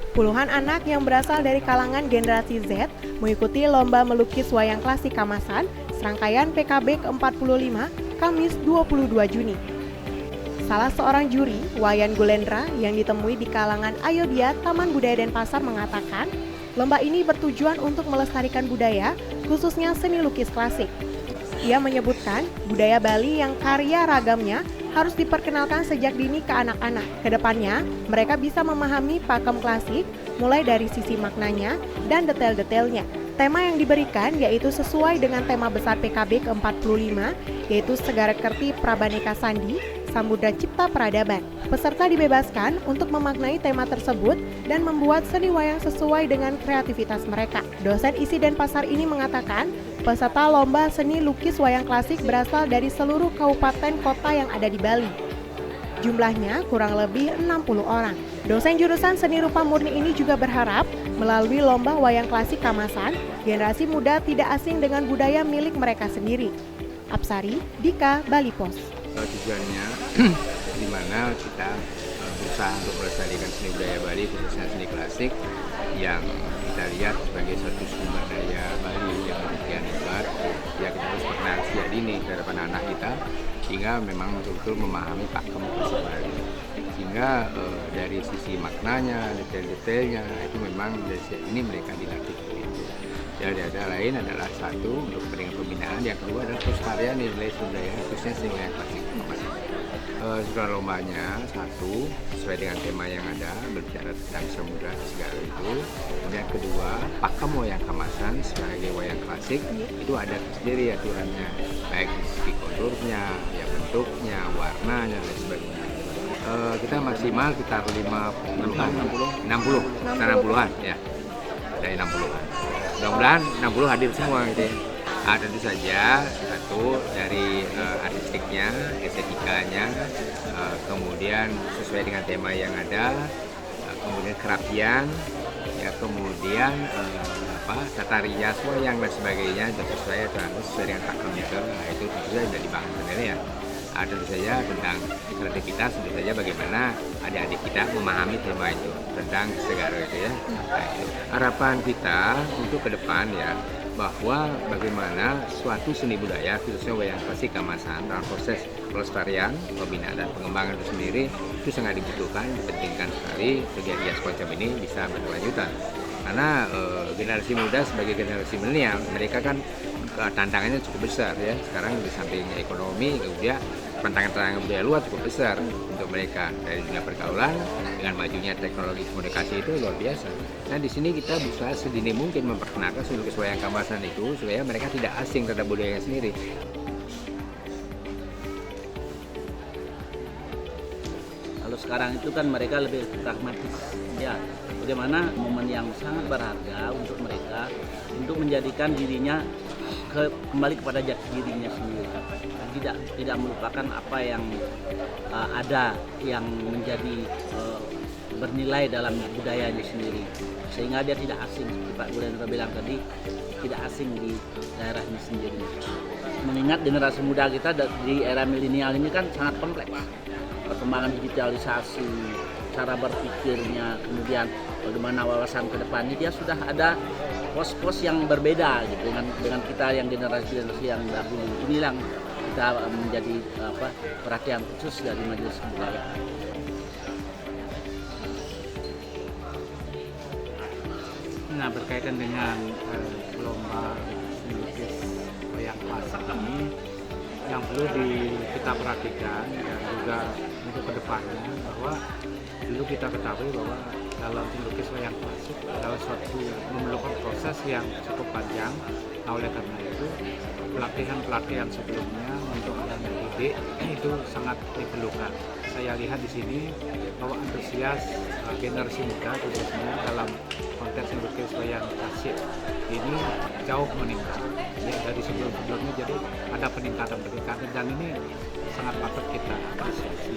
Puluhan anak yang berasal dari kalangan generasi Z mengikuti lomba melukis wayang klasik Kamasan, serangkaian PKB ke-45, Kamis 22 Juni. Salah seorang juri, Wayan Gulendra, yang ditemui di kalangan Ayodhya Taman Budaya Denpasar mengatakan, lomba ini bertujuan untuk melestarikan budaya, khususnya seni lukis klasik. Ia menyebutkan budaya Bali yang karya ragamnya harus diperkenalkan sejak dini ke anak-anak. Kedepannya, mereka bisa memahami pakem klasik mulai dari sisi maknanya dan detail-detailnya. Tema yang diberikan yaitu sesuai dengan tema besar PKB ke-45, yaitu Segara Kerti Prabaneka Sandi, Samudra Cipta Peradaban. Peserta dibebaskan untuk memaknai tema tersebut dan membuat seni wayang sesuai dengan kreativitas mereka. Dosen ISI Denpasar ini mengatakan, peserta lomba seni lukis wayang klasik berasal dari seluruh kabupaten kota yang ada di Bali. Jumlahnya kurang lebih 60 orang. Dosen jurusan seni rupa murni ini juga berharap melalui lomba wayang klasik Kamasan, generasi muda tidak asing dengan budaya milik mereka sendiri. Apsari, Dika, Bali Pos. Tujuannya di mana kita berusaha untuk melestarikan seni budaya Bali, khususnya seni klasik yang kita lihat sebagai suatu sumber daya Bali yang demikian hebat. Ya, kita harus perkenalkan sejak dini ke depan anak kita sehingga memang betul-betul memahami pakem klasik Bali. Sehingga dari sisi maknanya, detail-detailnya itu memang dari sejak ini mereka dilatih begitu. Jadi ada lain adalah satu untuk kepentingan pembinaan, yang kedua adalah pelestarian nilai budaya khususnya seni wayang klasik. Sudah lombanya satu sesuai dengan tema yang ada, berbicara tentang samudra segala itu. Kemudian kedua, pakem wayang Kamasan sebagai wayang klasik itu ada sendiri aturannya, baik di segi konturnya, ya bentuknya, warnanya dan sebagainya. Kita maksimal sekitar 50-an, 60-an ya, dari 60-an. Mudah-mudahan 60 hadir semua gitu ya. Tentu saja satu dari artistiknya, estetikanya, kemudian sesuai dengan tema yang ada, kemudian kerapian, ya kemudian tata rias wayang dan sebagainya, sesuai dengan pakem itu. Nah, itu tentu saja sudah dibahas sendiri ya. Tentu saja tentang kreativitas, tentu saja bagaimana adik-adik kita memahami tema itu tentang segala itu ya. Nah, itu. Harapan kita untuk ke depan ya, bahwa bagaimana suatu seni budaya khususnya wayang klasik Kamasan dalam proses pelestarian, pembinaan dan pengembangan itu sendiri itu sangat dibutuhkan, dipentingkan sekali kegiatan semacam ini bisa berkelanjutan. Karena generasi muda sebagai generasi milenial, mereka kan tantangannya cukup besar ya. Sekarang di samping ekonomi, kemudian tantangan budaya luar cukup besar untuk mereka dari dunia pergaulan dengan majunya teknologi komunikasi itu luar biasa. Nah, di sini kita berusaha sedini mungkin memperkenalkan seni lukis wayang Kamasan itu supaya mereka tidak asing terhadap budayanya sendiri. Kalau sekarang itu kan mereka lebih pragmatis, ya. Bagaimana momen yang sangat berharga untuk mereka untuk menjadikan dirinya kembali kepada jati dirinya sendiri. Tidak melupakan apa yang ada yang menjadi bernilai dalam budayanya sendiri, sehingga dia tidak asing seperti Pak Gulendra bilang tadi, tidak asing di daerahnya sendiri. Mengingat generasi muda kita di era milenial ini kan sangat kompleks, perkembangan digitalisasi, cara berpikirnya, kemudian bagaimana wawasan ke depannya, dia sudah ada pos-pos yang berbeda gitu dengan kita yang generasi yang dahulu. Inilah kita menjadi perhatian khusus dari Majelis Kebudayaan. Nah, berkaitan dengan lomba melukis wayang klasik ini, yang perlu kita perhatikan dan juga untuk kedepannya, bahwa dulu kita ketahui bahwa dalam melukis wayang klasik adalah suatu memerlukan proses yang cukup panjang. Nah, oleh karena itu pelatihan sebelumnya untuk anak didik itu sangat diperlukan. Saya lihat di sini bahwa antusias generasi muda khususnya dalam konteks melukis wayang klasik ini jauh meningkat ya, dari sebelumnya. Jadi ada peningkatan dan ini sangat patut kita apresiasi.